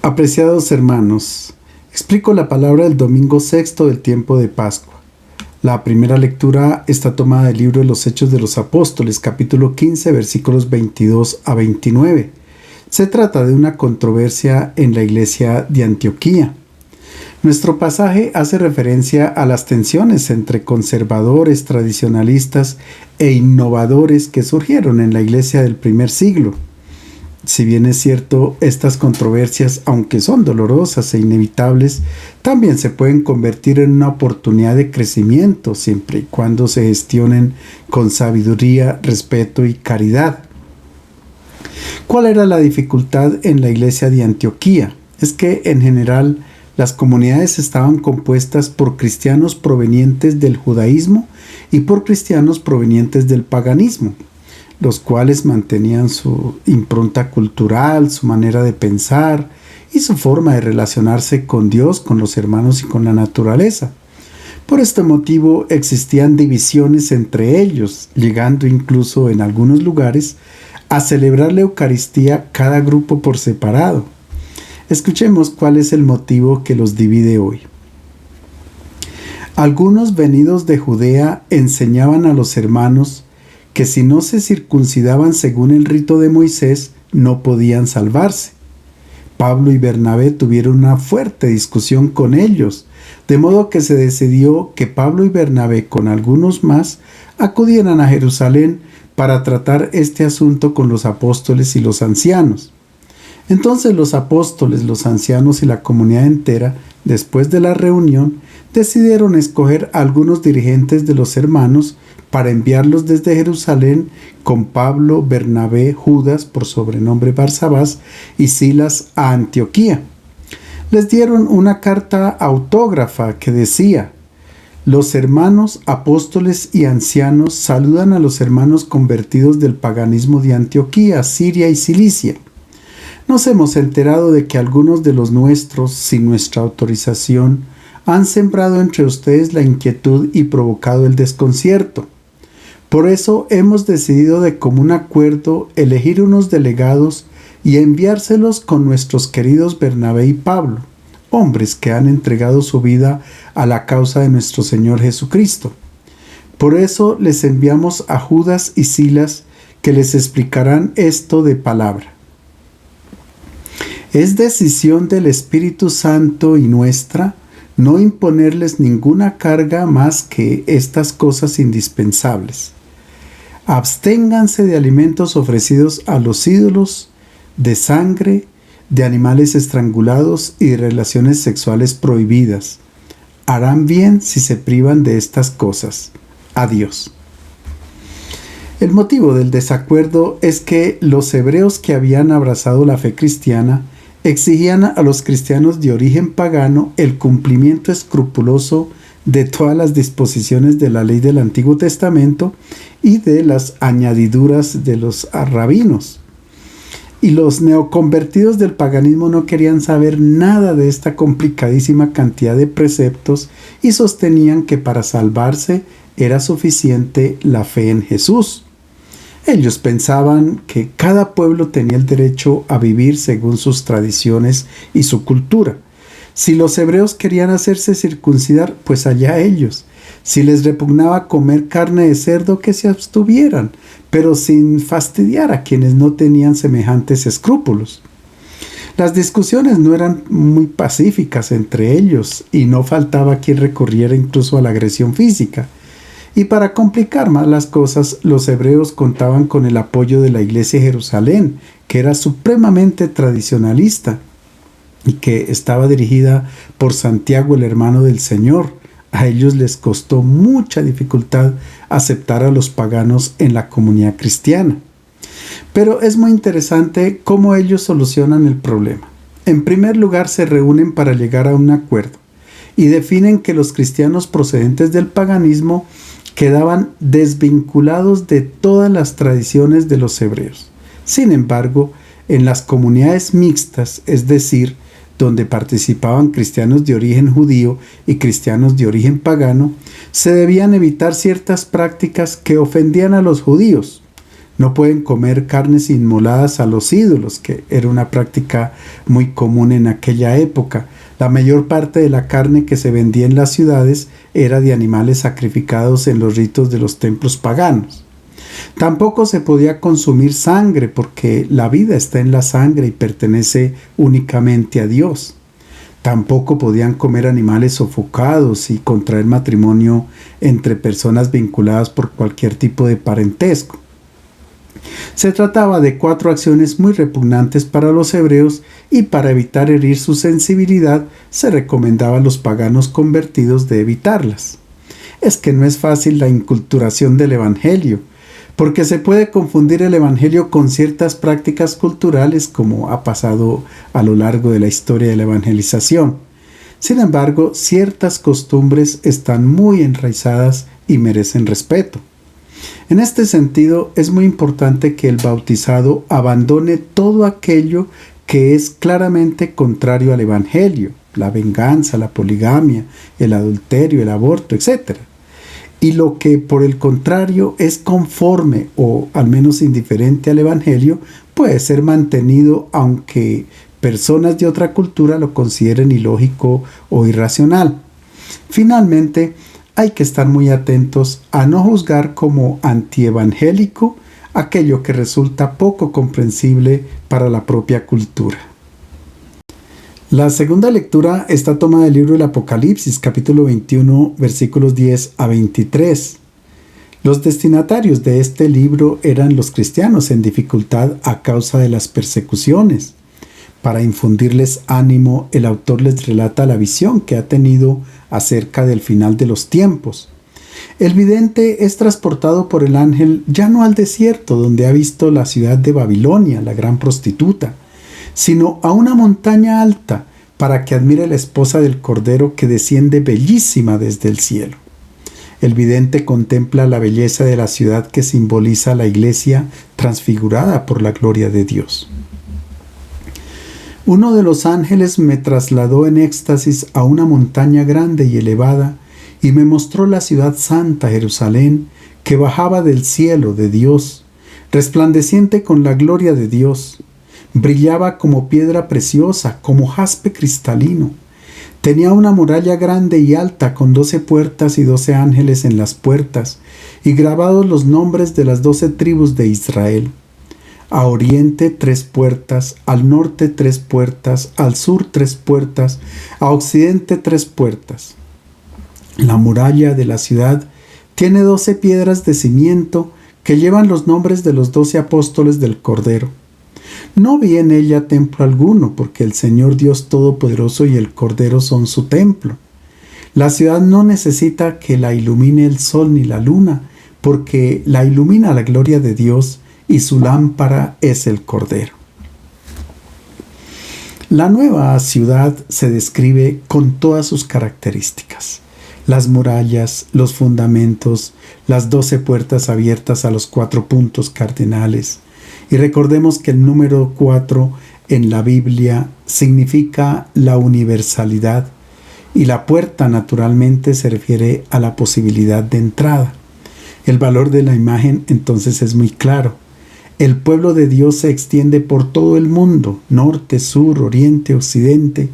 Apreciados hermanos, explico la palabra del domingo sexto del tiempo de Pascua. La primera lectura está tomada del libro de los Hechos de los Apóstoles, capítulo 15, versículos 22 a 29. Se trata de una controversia en la iglesia de Antioquía. Nuestro pasaje hace referencia a las tensiones entre conservadores, tradicionalistas e innovadores que surgieron en la iglesia del primer siglo. Si bien es cierto, estas controversias, aunque son dolorosas e inevitables, también se pueden convertir en una oportunidad de crecimiento siempre y cuando se gestionen con sabiduría, respeto y caridad. ¿Cuál era la dificultad en la iglesia de Antioquía? Es que en general las comunidades estaban compuestas por cristianos provenientes del judaísmo y por cristianos provenientes del paganismo, los cuales mantenían su impronta cultural, su manera de pensar y su forma de relacionarse con Dios, con los hermanos y con la naturaleza. Por este motivo existían divisiones entre ellos, llegando incluso en algunos lugares a celebrar la Eucaristía cada grupo por separado. Escuchemos cuál es el motivo que los divide hoy. Algunos venidos de Judea enseñaban a los hermanos que si no se circuncidaban según el rito de Moisés, no podían salvarse. Pablo y Bernabé tuvieron una fuerte discusión con ellos, de modo que se decidió que Pablo y Bernabé, con algunos más, acudieran a Jerusalén para tratar este asunto con los apóstoles y los ancianos. Entonces los apóstoles, los ancianos y la comunidad entera, después de la reunión, decidieron escoger a algunos dirigentes de los hermanos para enviarlos desde Jerusalén con Pablo, Bernabé, Judas, por sobrenombre Barsabás, y Silas a Antioquía. Les dieron una carta autógrafa que decía: los hermanos, apóstoles y ancianos saludan a los hermanos convertidos del paganismo de Antioquía, Siria y Cilicia. Nos hemos enterado de que algunos de los nuestros, sin nuestra autorización, han sembrado entre ustedes la inquietud y provocado el desconcierto. Por eso hemos decidido de común acuerdo elegir unos delegados y enviárselos con nuestros queridos Bernabé y Pablo, hombres que han entregado su vida a la causa de nuestro Señor Jesucristo. Por eso les enviamos a Judas y Silas, que les explicarán esto de palabra. Es decisión del Espíritu Santo y nuestra no imponerles ninguna carga más que estas cosas indispensables. Absténganse de alimentos ofrecidos a los ídolos, de sangre, de animales estrangulados y de relaciones sexuales prohibidas. Harán bien si se privan de estas cosas. Adiós. El motivo del desacuerdo es que los hebreos que habían abrazado la fe cristiana exigían a los cristianos de origen pagano el cumplimiento escrupuloso de todas las disposiciones de la ley del Antiguo Testamento y de las añadiduras de los rabinos. Y los neoconvertidos del paganismo no querían saber nada de esta complicadísima cantidad de preceptos y sostenían que para salvarse era suficiente la fe en Jesús. Ellos pensaban que cada pueblo tenía el derecho a vivir según sus tradiciones y su cultura. Si los hebreos querían hacerse circuncidar, pues allá ellos. Si les repugnaba comer carne de cerdo, que se abstuvieran, pero sin fastidiar a quienes no tenían semejantes escrúpulos. Las discusiones no eran muy pacíficas entre ellos y no faltaba quien recurriera incluso a la agresión física. Y para complicar más las cosas, los hebreos contaban con el apoyo de la iglesia de Jerusalén, que era supremamente tradicionalista y que estaba dirigida por Santiago, el hermano del Señor. A ellos les costó mucha dificultad aceptar a los paganos en la comunidad cristiana. Pero es muy interesante cómo ellos solucionan el problema. En primer lugar, se reúnen para llegar a un acuerdo y definen que los cristianos procedentes del paganismo quedaban desvinculados de todas las tradiciones de los hebreos. Sin embargo, en las comunidades mixtas, es decir, donde participaban cristianos de origen judío y cristianos de origen pagano, se debían evitar ciertas prácticas que ofendían a los judíos. No pueden comer carnes inmoladas a los ídolos, que era una práctica muy común en aquella época. La mayor parte de la carne que se vendía en las ciudades era de animales sacrificados en los ritos de los templos paganos. Tampoco se podía consumir sangre, porque la vida está en la sangre y pertenece únicamente a Dios. Tampoco podían comer animales sofocados y contraer matrimonio entre personas vinculadas por cualquier tipo de parentesco. Se trataba de 4 acciones muy repugnantes para los hebreos, y para evitar herir su sensibilidad se recomendaba a los paganos convertidos de evitarlas. Es que no es fácil la inculturación del evangelio, porque se puede confundir el evangelio con ciertas prácticas culturales, como ha pasado a lo largo de la historia de la evangelización. Sin embargo, ciertas costumbres están muy enraizadas y merecen respeto. En este sentido, es muy importante que el bautizado abandone todo aquello que es claramente contrario al evangelio: la venganza, la poligamia, el adulterio, el aborto, etc. Y lo que por el contrario es conforme o al menos indiferente al evangelio puede ser mantenido, aunque personas de otra cultura lo consideren ilógico o irracional. Finalmente, hay que estar muy atentos a no juzgar como antievangélico aquello que resulta poco comprensible para la propia cultura. La segunda lectura está tomada del libro del Apocalipsis, capítulo 21, versículos 10 a 23. Los destinatarios de este libro eran los cristianos en dificultad a causa de las persecuciones. Para infundirles ánimo, el autor les relata la visión que ha tenido acerca del final de los tiempos. El vidente es transportado por el ángel ya no al desierto, donde ha visto la ciudad de Babilonia, la gran prostituta, sino a una montaña alta, para que admire la esposa del Cordero, que desciende bellísima desde el cielo. El vidente contempla la belleza de la ciudad, que simboliza la iglesia transfigurada por la gloria de Dios. Uno de los ángeles me trasladó en éxtasis a una montaña grande y elevada, y me mostró la ciudad santa, Jerusalén, que bajaba del cielo de Dios, resplandeciente con la gloria de Dios. Brillaba como piedra preciosa, como jaspe cristalino. Tenía una muralla grande y alta, con 12 puertas y 12 ángeles en las puertas, y grabados los nombres de las 12 tribus de Israel. A oriente 3 puertas, al norte 3 puertas, al sur 3 puertas, a occidente 3 puertas. La muralla de la ciudad tiene 12 piedras de cimiento que llevan los nombres de los 12 apóstoles del Cordero. No vi en ella templo alguno, porque el Señor Dios Todopoderoso y el Cordero son su templo. La ciudad no necesita que la ilumine el sol ni la luna, porque la ilumina la gloria de Dios, y su lámpara es el Cordero. La nueva ciudad se describe con todas sus características: las murallas, los fundamentos, las 12 puertas abiertas a los 4 puntos cardinales. Y recordemos que el número 4 en la Biblia significa la universalidad, y la puerta naturalmente se refiere a la posibilidad de entrada. El valor de la imagen entonces es muy claro. El pueblo de Dios se extiende por todo el mundo, norte, sur, oriente, occidente,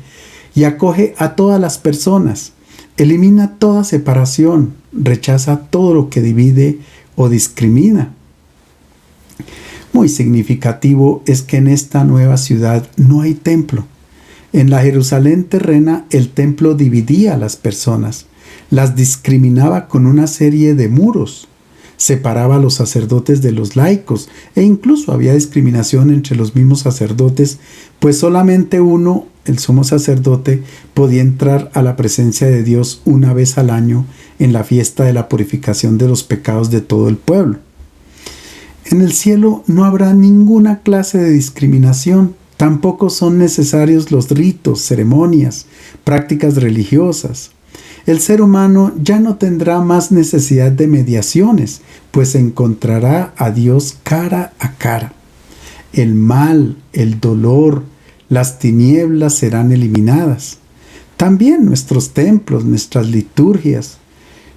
y acoge a todas las personas. Elimina toda separación, rechaza todo lo que divide o discrimina. Muy significativo es que en esta nueva ciudad no hay templo. En la Jerusalén terrena, el templo dividía a las personas, las discriminaba con una serie de muros, separaba a los sacerdotes de los laicos, e incluso había discriminación entre los mismos sacerdotes, pues solamente uno, el sumo sacerdote, podía entrar a la presencia de Dios una vez al año en la fiesta de la purificación de los pecados de todo el pueblo. En el cielo no habrá ninguna clase de discriminación, tampoco son necesarios los ritos, ceremonias, prácticas religiosas. El ser humano ya no tendrá más necesidad de mediaciones, pues encontrará a Dios cara a cara. El mal, el dolor, las tinieblas serán eliminadas. También nuestros templos, nuestras liturgias,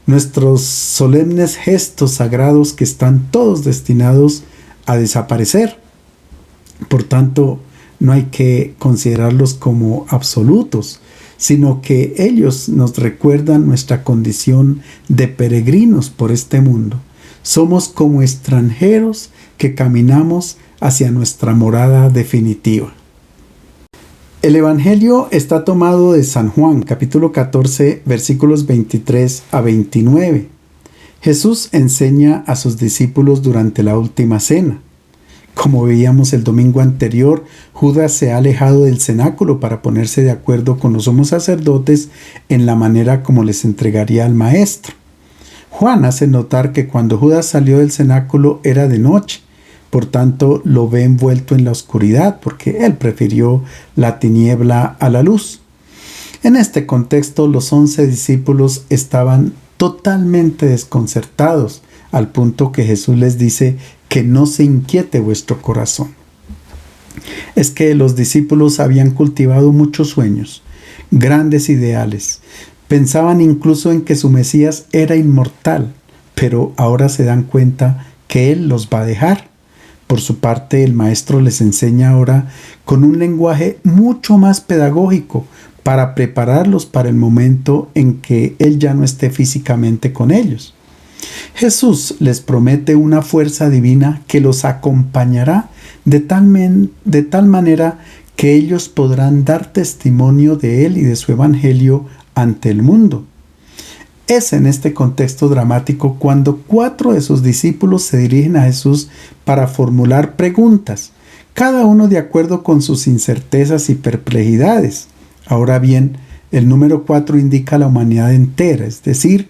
nuestros solemnes gestos sagrados, que están todos destinados a desaparecer. Por tanto, no hay que considerarlos como absolutos, sino que ellos nos recuerdan nuestra condición de peregrinos por este mundo. Somos como extranjeros que caminamos hacia nuestra morada definitiva. El Evangelio está tomado de San Juan, capítulo 14, versículos 23 a 29. Jesús enseña a sus discípulos durante la última cena. Como veíamos el domingo anterior, Judas se ha alejado del cenáculo para ponerse de acuerdo con los sumos sacerdotes en la manera como les entregaría al Maestro. Juan hace notar que cuando Judas salió del cenáculo era de noche, por tanto lo ve envuelto en la oscuridad, porque él prefirió la tiniebla a la luz. En este contexto, los 11 discípulos estaban totalmente desconcertados, al punto que Jesús les dice que no se inquiete vuestro corazón. Es que los discípulos habían cultivado muchos sueños, grandes ideales. Pensaban incluso en que su Mesías era inmortal, pero ahora se dan cuenta que Él los va a dejar. Por su parte, el Maestro les enseña ahora con un lenguaje mucho más pedagógico para prepararlos para el momento en que Él ya no esté físicamente con ellos. Jesús les promete una fuerza divina que los acompañará de tal manera que ellos podrán dar testimonio de Él y de su Evangelio ante el mundo. Es en este contexto dramático cuando 4 de sus discípulos se dirigen a Jesús para formular preguntas, cada uno de acuerdo con sus incertezas y perplejidades. Ahora bien, el número 4 indica la humanidad entera, es decir,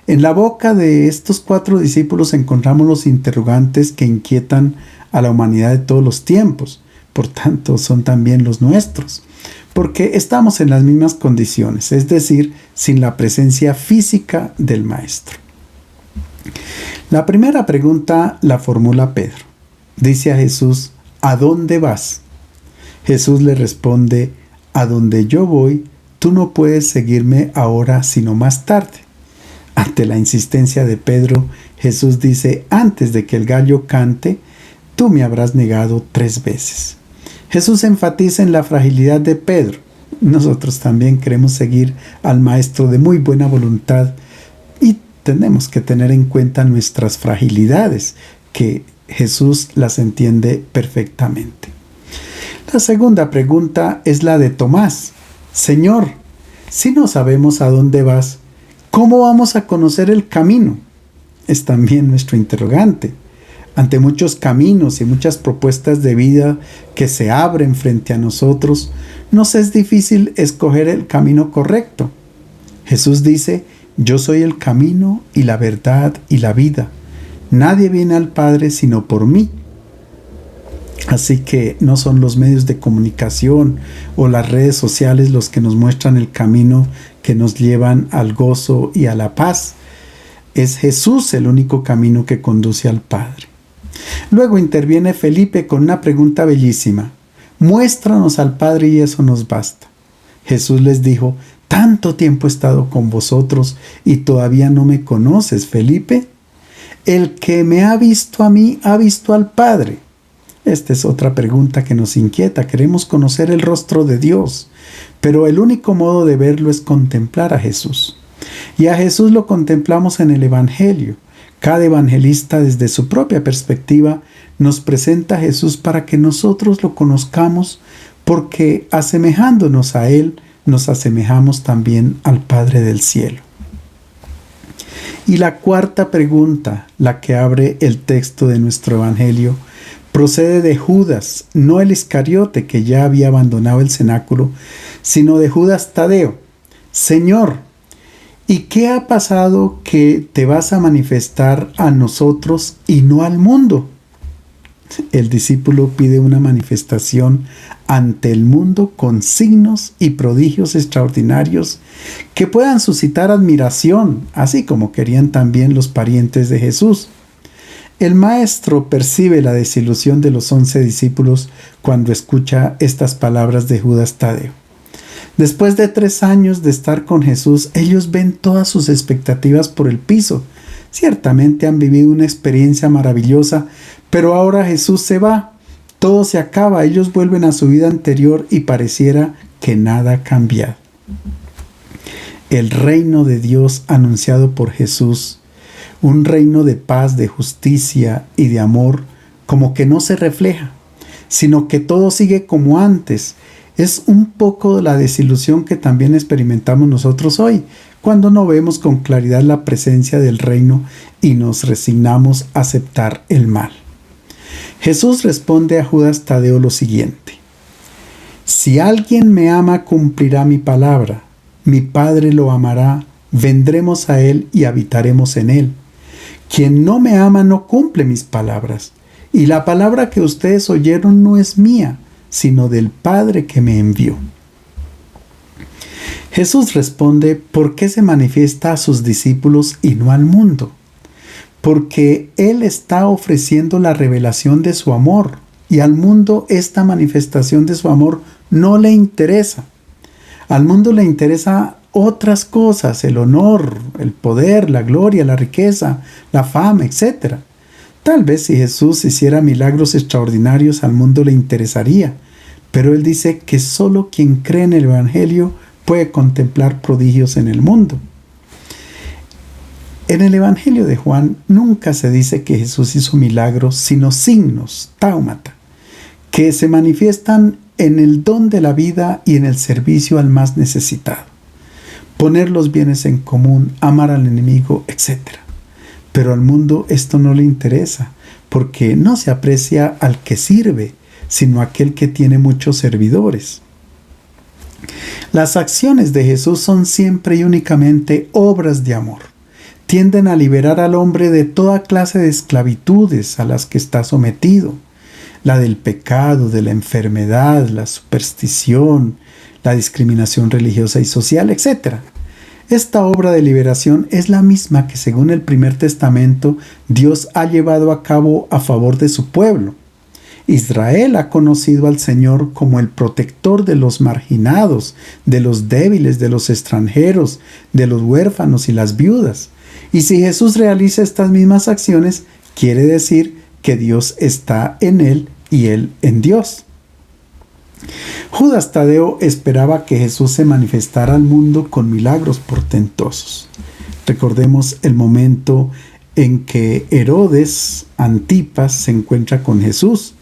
en la boca de estos 4 discípulos encontramos los interrogantes que inquietan a la humanidad de todos los tiempos, por tanto son también los nuestros, porque estamos en las mismas condiciones, es decir, sin la presencia física del Maestro. La primera pregunta la formula Pedro. Dice a Jesús, ¿a dónde vas? Jesús le responde, a donde yo voy, tú no puedes seguirme ahora sino más tarde. Ante la insistencia de Pedro, Jesús dice, antes de que el gallo cante, tú me habrás negado 3 veces. Jesús enfatiza en la fragilidad de Pedro. Nosotros también queremos seguir al Maestro de muy buena voluntad y tenemos que tener en cuenta nuestras fragilidades, que Jesús las entiende perfectamente. La segunda pregunta es la de Tomás. Señor, si no sabemos a dónde vas, ¿cómo vamos a conocer el camino? Es también nuestro interrogante. Ante muchos caminos y muchas propuestas de vida que se abren frente a nosotros, nos es difícil escoger el camino correcto. Jesús dice, yo soy el camino y la verdad y la vida. Nadie viene al Padre sino por mí. Así que no son los medios de comunicación o las redes sociales los que nos muestran el camino que nos llevan al gozo y a la paz. Es Jesús el único camino que conduce al Padre. Luego interviene Felipe con una pregunta bellísima. Muéstranos al Padre y eso nos basta. Jesús les dijo, tanto tiempo he estado con vosotros y todavía no me conoces, Felipe. El que me ha visto a mí ha visto al Padre. Esta es otra pregunta que nos inquieta. Queremos conocer el rostro de Dios, pero el único modo de verlo es contemplar a Jesús. Y a Jesús lo contemplamos en el Evangelio. Cada evangelista, desde su propia perspectiva, nos presenta a Jesús para que nosotros lo conozcamos, porque asemejándonos a Él, nos asemejamos también al Padre del cielo. Y la cuarta pregunta, la que abre el texto de nuestro Evangelio, procede de Judas, no el Iscariote que ya había abandonado el cenáculo, sino de Judas Tadeo. Señor, ¿y qué ha pasado que te vas a manifestar a nosotros y no al mundo? El discípulo pide una manifestación ante el mundo con signos y prodigios extraordinarios que puedan suscitar admiración, así como querían también los parientes de Jesús. El Maestro percibe la desilusión de los 11 discípulos cuando escucha estas palabras de Judas Tadeo. Después de 3 años de estar con Jesús, ellos ven todas sus expectativas por el piso. Ciertamente han vivido una experiencia maravillosa, pero ahora Jesús se va, todo se acaba, ellos vuelven a su vida anterior y pareciera que nada ha cambiado. El reino de Dios anunciado por Jesús, un reino de paz, de justicia y de amor, como que no se refleja, sino que todo sigue como antes. Es un poco la desilusión que también experimentamos nosotros hoy, cuando no vemos con claridad la presencia del reino y nos resignamos a aceptar el mal. Jesús responde a Judas Tadeo lo siguiente: si alguien me ama, cumplirá mi palabra. Mi Padre lo amará, vendremos a él y habitaremos en él. Quien no me ama no cumple mis palabras, y la palabra que ustedes oyeron no es mía, sino del Padre que me envió. Jesús responde por qué se manifiesta a sus discípulos y no al mundo. Porque Él está ofreciendo la revelación de su amor, y al mundo esta manifestación de su amor no le interesa. Al mundo le interesa otras cosas, el honor, el poder, la gloria, la riqueza, la fama, etc. Tal vez si Jesús hiciera milagros extraordinarios al mundo le interesaría, pero Él dice que solo quien cree en el Evangelio puede contemplar prodigios en el mundo. En el Evangelio de Juan nunca se dice que Jesús hizo milagros, sino signos, taumata, que se manifiestan en el don de la vida y en el servicio al más necesitado. Poner los bienes en común, amar al enemigo, etc. Pero al mundo esto no le interesa, porque no se aprecia al que sirve, sino aquel que tiene muchos servidores. Las acciones de Jesús son siempre y únicamente obras de amor. Tienden a liberar al hombre de toda clase de esclavitudes a las que está sometido. La del pecado, de la enfermedad, la superstición, la discriminación religiosa y social, etc. Esta obra de liberación es la misma que, según el Primer Testamento, Dios ha llevado a cabo a favor de su pueblo. Israel ha conocido al Señor como el protector de los marginados, de los débiles, de los extranjeros, de los huérfanos y las viudas. Y si Jesús realiza estas mismas acciones, quiere decir que Dios está en él y él en Dios. Judas Tadeo esperaba que Jesús se manifestara al mundo con milagros portentosos. Recordemos el momento en que Herodes Antipas se encuentra con Jesús.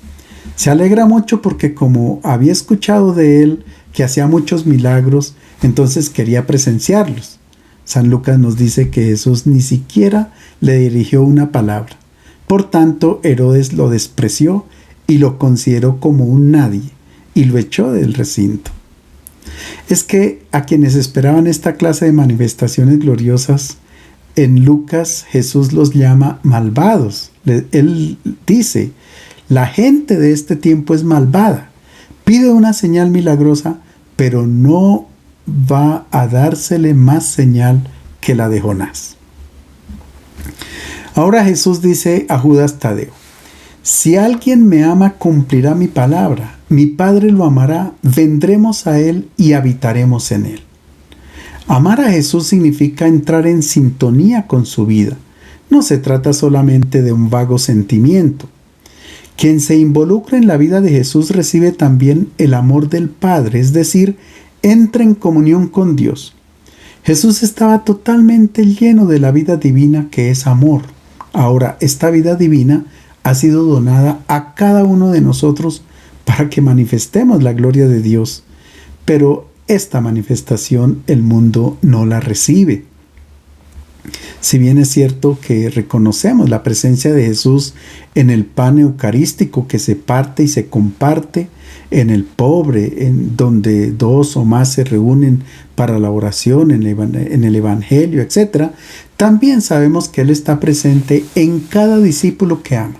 Se alegra mucho porque, como había escuchado de él que hacía muchos milagros, entonces quería presenciarlos. San Lucas nos dice que Jesús ni siquiera le dirigió una palabra. Por tanto, Herodes lo despreció y lo consideró como un nadie y lo echó del recinto. Es que a quienes esperaban esta clase de manifestaciones gloriosas, en Lucas Jesús los llama malvados. Él dice: la gente de este tiempo es malvada, pide una señal milagrosa, pero no va a dársele más señal que la de Jonás. Ahora Jesús dice a Judas Tadeo: si alguien me ama, cumplirá mi palabra. Mi Padre lo amará, vendremos a él y habitaremos en él. Amar a Jesús significa entrar en sintonía con su vida. No se trata solamente de un vago sentimiento. Quien se involucra en la vida de Jesús recibe también el amor del Padre, es decir, entra en comunión con Dios. Jesús estaba totalmente lleno de la vida divina que es amor. Ahora, esta vida divina ha sido donada a cada uno de nosotros para que manifestemos la gloria de Dios. Pero esta manifestación el mundo no la recibe. Si bien es cierto que reconocemos la presencia de Jesús en el pan eucarístico que se parte y se comparte, en el pobre, en donde dos o más se reúnen para la oración, en el Evangelio, etc., también sabemos que Él está presente en cada discípulo que ama.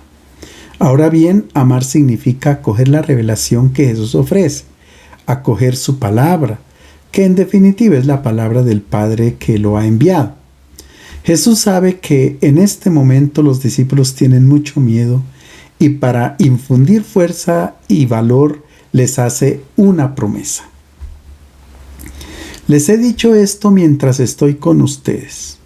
Ahora bien, amar significa acoger la revelación que Jesús ofrece, acoger su palabra, que en definitiva es la palabra del Padre que lo ha enviado. Jesús sabe que en este momento los discípulos tienen mucho miedo y para infundir fuerza y valor les hace una promesa. Les he dicho esto mientras estoy con ustedes.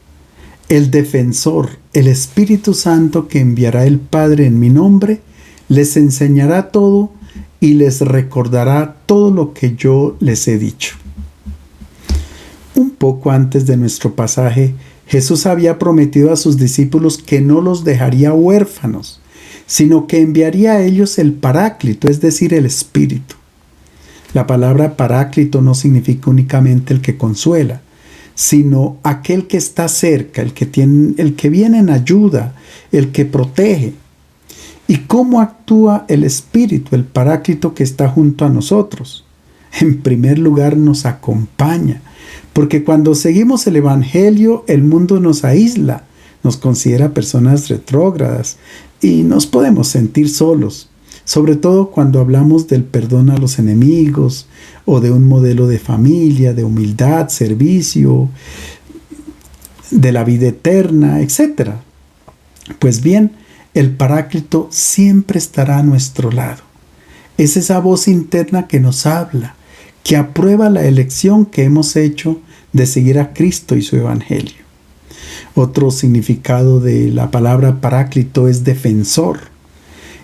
el defensor, el Espíritu Santo que enviará el Padre en mi nombre, les enseñará todo y les recordará todo lo que yo les he dicho. Un poco antes de nuestro pasaje, Jesús había prometido a sus discípulos que no los dejaría huérfanos, sino que enviaría a ellos el Paráclito, es decir, el Espíritu. La palabra Paráclito no significa únicamente el que consuela, sino aquel que está cerca, el que viene en ayuda, el que protege. ¿Y cómo actúa el Espíritu, el Paráclito que está junto a nosotros? En primer lugar, nos acompaña, porque cuando seguimos el Evangelio, el mundo nos aísla, nos considera personas retrógradas y nos podemos sentir solos, sobre todo cuando hablamos del perdón a los enemigos o de un modelo de familia, de humildad, servicio, de la vida eterna, etc. Pues bien, el Paráclito siempre estará a nuestro lado. Es esa voz interna que nos habla, que aprueba la elección que hemos hecho de seguir a Cristo y su Evangelio. Otro significado de la palabra Paráclito es defensor.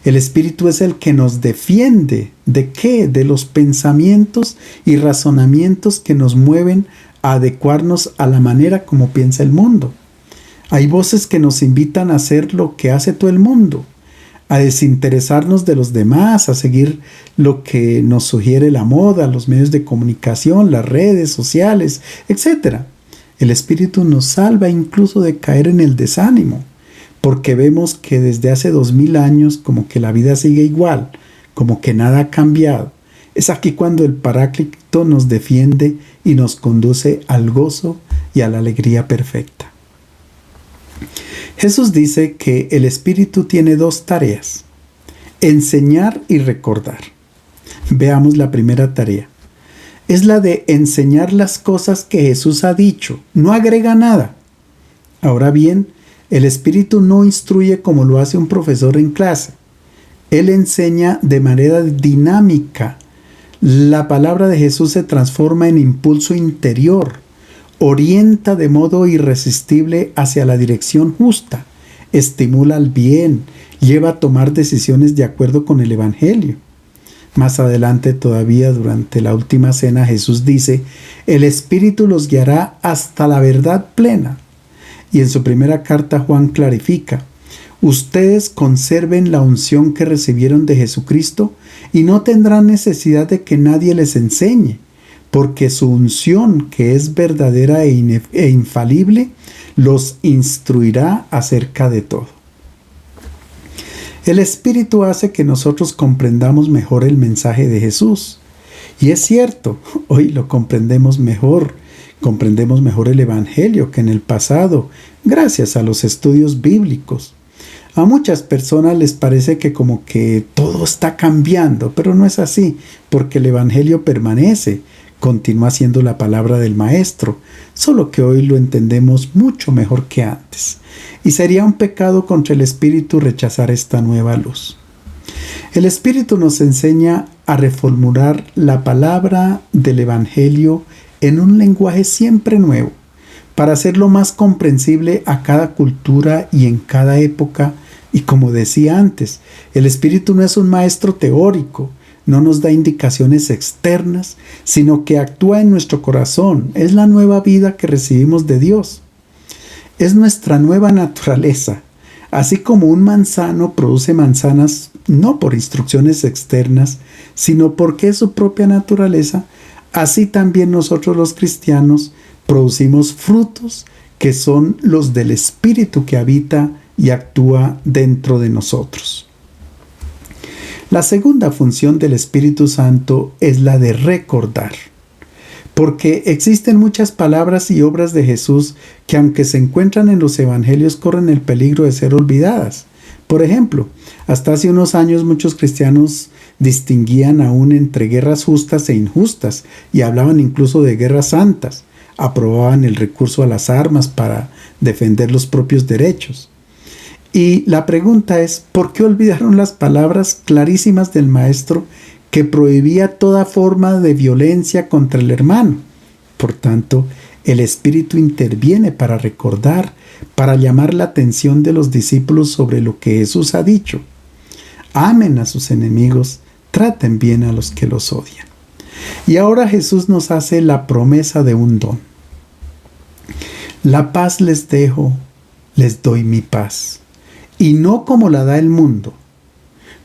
El Espíritu es el que nos defiende. ¿De qué? De los pensamientos y razonamientos que nos mueven a adecuarnos a la manera como piensa el mundo. Hay voces que nos invitan a hacer lo que hace todo el mundo, a desinteresarnos de los demás, a seguir lo que nos sugiere la moda, los medios de comunicación, las redes sociales, etc. El Espíritu nos salva incluso de caer en el desánimo, porque vemos que desde hace 2000 años como que la vida sigue igual, como que nada ha cambiado. Es aquí cuando el Paráclito nos defiende y nos conduce al gozo y a la alegría perfecta. Jesús dice que el Espíritu tiene dos tareas: enseñar y recordar. Veamos la primera tarea. Es la de enseñar las cosas que Jesús ha dicho, no agrega nada. Ahora bien, el Espíritu no instruye como lo hace un profesor en clase. Él enseña de manera dinámica. La palabra de Jesús se transforma en impulso interior, orienta de modo irresistible hacia la dirección justa, estimula al bien, lleva a tomar decisiones de acuerdo con el Evangelio. Más adelante todavía, durante la última cena, Jesús dice: el Espíritu los guiará hasta la verdad plena. Y en su primera carta Juan clarifica: ustedes conserven la unción que recibieron de Jesucristo y no tendrán necesidad de que nadie les enseñe, porque su unción, que es verdadera e infalible, los instruirá acerca de todo. El Espíritu hace que nosotros comprendamos mejor el mensaje de Jesús. Y es cierto, hoy lo comprendemos mejor el Evangelio que en el pasado, gracias a los estudios bíblicos. A muchas personas les parece que como que todo está cambiando, pero no es así, porque el Evangelio permanece, continúa siendo la palabra del Maestro, solo que hoy lo entendemos mucho mejor que antes. Y sería un pecado contra el Espíritu rechazar esta nueva luz. El Espíritu nos enseña a reformular la palabra del Evangelio en un lenguaje siempre nuevo, para hacerlo más comprensible a cada cultura y en cada época. Y como decía antes, el Espíritu no es un maestro teórico, no nos da indicaciones externas, sino que actúa en nuestro corazón. Es la nueva vida que recibimos de Dios. Es nuestra nueva naturaleza. Así como un manzano produce manzanas no por instrucciones externas, sino porque es su propia naturaleza, así también nosotros los cristianos producimos frutos que son los del Espíritu que habita y actúa dentro de nosotros. La segunda función del Espíritu Santo es la de recordar, porque existen muchas palabras y obras de Jesús que, aunque se encuentran en los evangelios, corren el peligro de ser olvidadas. Por ejemplo, hasta hace unos años muchos cristianos distinguían aún entre guerras justas e injustas y hablaban incluso de guerras santas. Aprobaban el recurso a las armas para defender los propios derechos. Y la pregunta es, ¿por qué olvidaron las palabras clarísimas del Maestro que prohibía toda forma de violencia contra el hermano? Por tanto, El Espíritu interviene para recordar, para llamar la atención de los discípulos sobre lo que Jesús ha dicho. Amen a sus enemigos, traten bien a los que los odian. Y ahora Jesús nos hace la promesa de un don. La paz les dejo, les doy mi paz, y no como la da el mundo.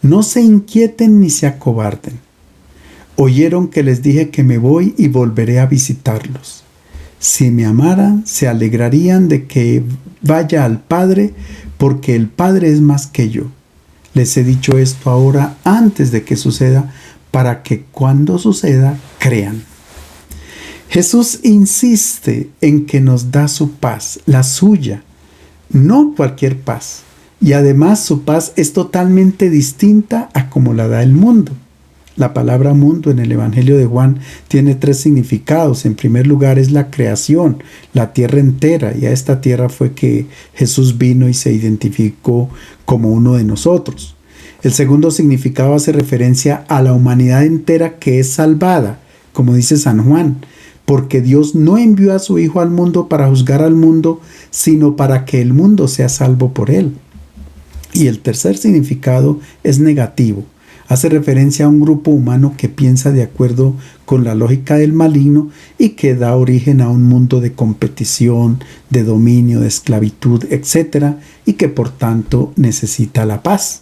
No se inquieten ni se acobarden. Oyeron que les dije que me voy y volveré a visitarlos. Si me amaran, se alegrarían de que vaya al Padre, porque el Padre es más que yo. Les he dicho esto ahora antes de que suceda, para que cuando suceda, crean. Jesús insiste en que nos da su paz, la suya, no cualquier paz. Y además su paz es totalmente distinta a como la da el mundo. La palabra mundo en el Evangelio de Juan tiene 3 significados. En primer lugar es la creación, la tierra entera, y a esta tierra fue que Jesús vino y se identificó como uno de nosotros. El segundo significado hace referencia a la humanidad entera que es salvada, como dice San Juan, porque Dios no envió a su Hijo al mundo para juzgar al mundo, sino para que el mundo sea salvo por él. Y el tercer significado es negativo. Hace referencia a un grupo humano que piensa de acuerdo con la lógica del maligno y que da origen a un mundo de competición, de dominio, de esclavitud, etc. y que por tanto necesita la paz.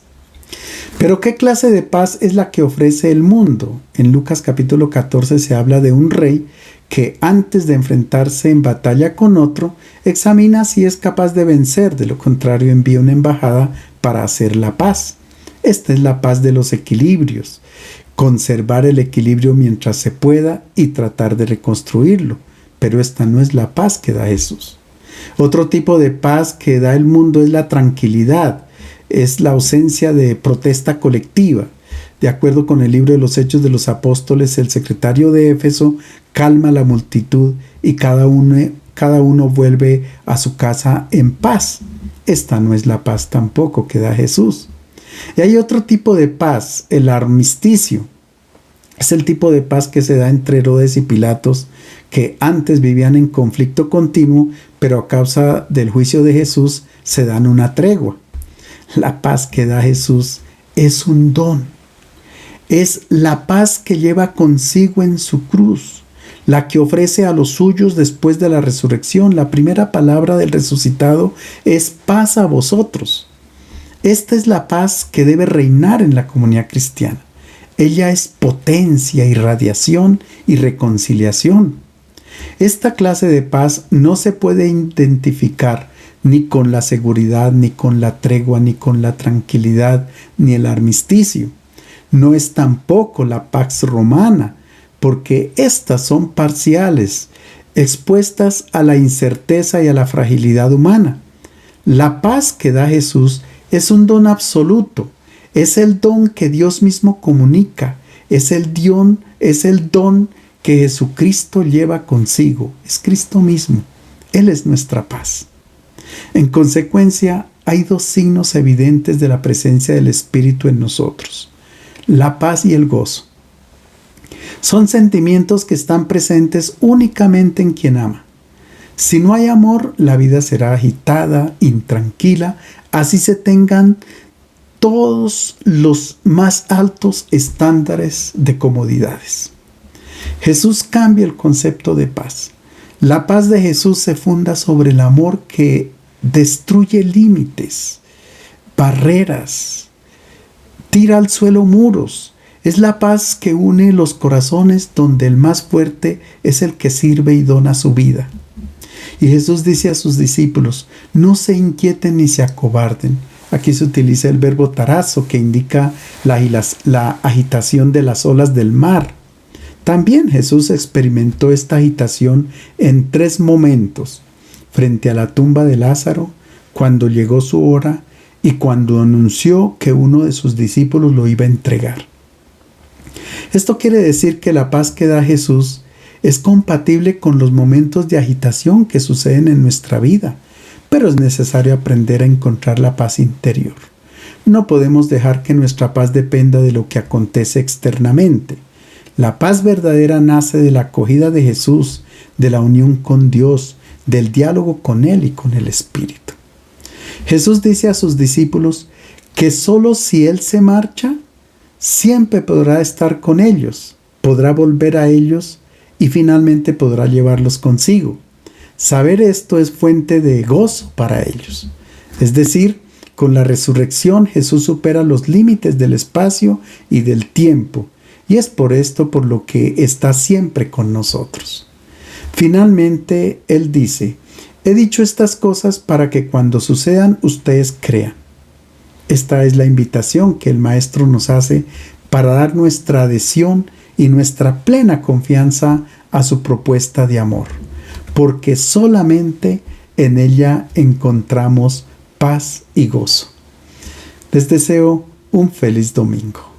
Pero ¿qué clase de paz es la que ofrece el mundo? En Lucas capítulo 14 se habla de un rey que antes de enfrentarse en batalla con otro, examina si es capaz de vencer, de lo contrario envía una embajada para hacer la paz. Esta es la paz de los equilibrios, conservar el equilibrio mientras se pueda y tratar de reconstruirlo, pero esta no es la paz que da Jesús. Otro tipo de paz que da el mundo es la tranquilidad, es la ausencia de protesta colectiva. De acuerdo con el libro de los Hechos de los Apóstoles, el secretario de Éfeso calma a la multitud y cada uno vuelve a su casa en paz. Esta no es la paz tampoco que da Jesús. Y hay otro tipo de paz, el armisticio. Es el tipo de paz que se da entre Herodes y Pilatos, que antes vivían en conflicto continuo, pero a causa del juicio de Jesús se dan una tregua. La paz que da Jesús es un don. Es la paz que lleva consigo en su cruz, la que ofrece a los suyos después de la resurrección. La primera palabra del resucitado es paz a vosotros. Esta es la paz que debe reinar en la comunidad cristiana. Ella es potencia, irradiación y reconciliación. Esta clase de paz no se puede identificar ni con la seguridad, ni con la tregua, ni con la tranquilidad, ni el armisticio. No es tampoco la pax romana, porque estas son parciales, expuestas a la incerteza y a la fragilidad humana. La paz que da Jesús es un don absoluto, es el don que Dios mismo comunica, es el don que Jesucristo lleva consigo, es Cristo mismo, Él es nuestra paz. En consecuencia, hay 2 signos evidentes de la presencia del Espíritu en nosotros: la paz y el gozo. Son sentimientos que están presentes únicamente en quien ama. Si no hay amor, la vida será agitada, intranquila, así se tengan todos los más altos estándares de comodidades. Jesús cambia el concepto de paz. La paz de Jesús se funda sobre el amor que destruye límites, barreras, tira al suelo muros. Es la paz que une los corazones, donde el más fuerte es el que sirve y dona su vida. Y Jesús dice a sus discípulos: no se inquieten ni se acobarden. Aquí se utiliza el verbo tarazo, que indica la agitación de las olas del mar. También Jesús experimentó esta agitación en 3 momentos: frente a la tumba de Lázaro, cuando llegó su hora y cuando anunció que uno de sus discípulos lo iba a entregar. Esto quiere decir que la paz que da Jesús es compatible con los momentos de agitación que suceden en nuestra vida, pero es necesario aprender a encontrar la paz interior. No podemos dejar que nuestra paz dependa de lo que acontece externamente. La paz verdadera nace de la acogida de Jesús, de la unión con Dios, del diálogo con Él y con el Espíritu. Jesús dice a sus discípulos que solo si Él se marcha, siempre podrá estar con ellos, podrá volver a ellos y finalmente podrá llevarlos consigo. Saber esto es fuente de gozo para ellos. Es decir, con la resurrección Jesús supera los límites del espacio y del tiempo, y es por esto por lo que está siempre con nosotros. Finalmente, Él dice: he dicho estas cosas para que cuando sucedan ustedes crean. Esta es la invitación que el Maestro nos hace para dar nuestra adhesión y nuestra plena confianza a su propuesta de amor, porque solamente en ella encontramos paz y gozo. Les deseo un feliz domingo.